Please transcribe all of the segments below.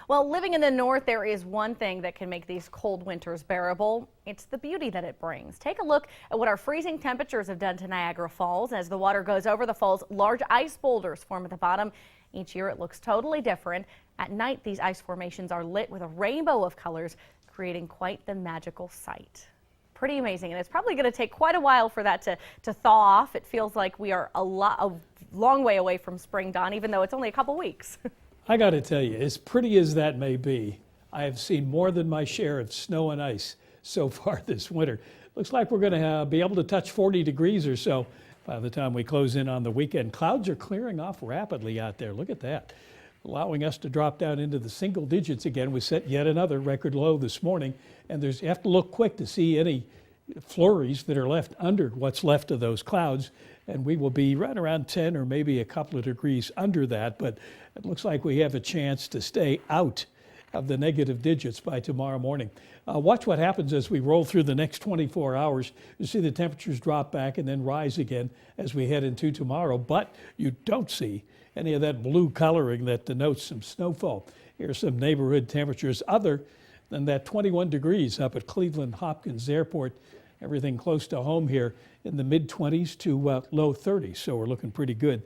Well, living in the north, there is one thing that can make these cold winters bearable. It's the beauty that it brings. Take a look at what our freezing temperatures have done to Niagara Falls. As the water goes over the falls, large ice boulders form at the bottom. Each year it looks totally different. At night, these ice formations are lit with a rainbow of colors, creating quite the magical sight. Pretty amazing, and it's probably going to take quite a while for that to thaw off. It feels like we are a long way away from spring, Don, even though it's only a couple weeks. I got to tell you, as pretty as that may be, I have seen more than my share of snow and ice so far this winter. Looks like we're going to be able to touch 40 degrees or so by the time we close in on the weekend. Clouds are clearing off rapidly out there. Look at that, allowing us to drop down into the single digits again. We set yet another record low this morning, and you have to look quick to see any flurries that are left under what's left of those clouds, and we will be right around 10 or maybe a couple of degrees under that, but it looks like we have a chance to stay out of the negative digits by tomorrow morning. Watch what happens as we roll through the next 24 hours. You see the temperatures drop back and then rise again as we head into tomorrow, but you don't see any of that blue coloring that denotes some snowfall. Here's some neighborhood temperatures other than that 21 degrees up at Cleveland Hopkins Airport. Everything close to home here in the mid-20s to low 30s. So we're looking pretty good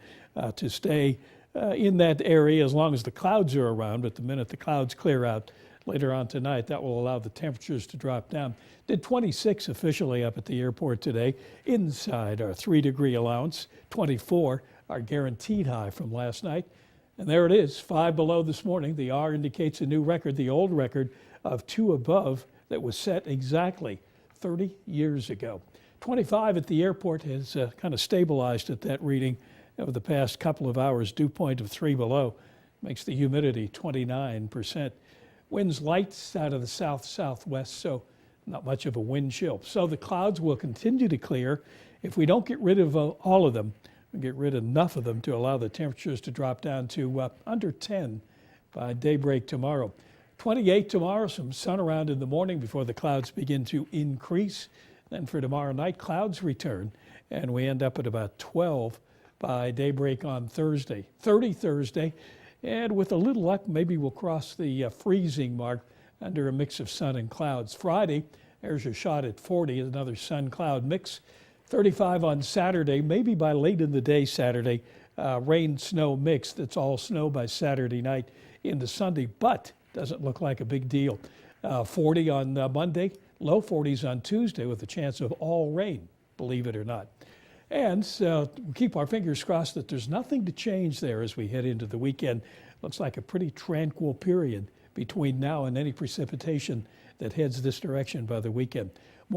to stay in that area as long as the clouds are around. But the minute the clouds clear out later on tonight, that will allow the temperatures to drop down. Did 26 officially up at the airport today. Inside our 3-degree allowance, 24 our guaranteed high from last night. And there it is, 5 below this morning. The R indicates a new record, the old record of 2 above that was set exactly 30 years ago. 25 at the airport has kind of stabilized at that reading over the past couple of hours. Dew point of 3 below makes the humidity 29%. Winds light out of the south-southwest, so not much of a wind chill. So the clouds will continue to clear. If we don't get rid of all of them, we get rid of enough of them to allow the temperatures to drop down to under 10 by daybreak tomorrow. 28 tomorrow, some sun around in the morning before the clouds begin to increase. Then for tomorrow night, clouds return, and we end up at about 12 by daybreak on Thursday. 30 Thursday, and with a little luck, maybe we'll cross the freezing mark under a mix of sun and clouds. Friday, there's your shot at 40, another sun-cloud mix. 35 on Saturday, maybe by late in the day Saturday, rain-snow mix. That's all snow by Saturday night into Sunday, but doesn't look like a big deal. 40 on Monday, low 40s on Tuesday with a chance of all rain, believe it or not. And so we'll keep our fingers crossed that there's nothing to change there as we head into the weekend. Looks like a pretty tranquil period between now and any precipitation that heads this direction by the weekend.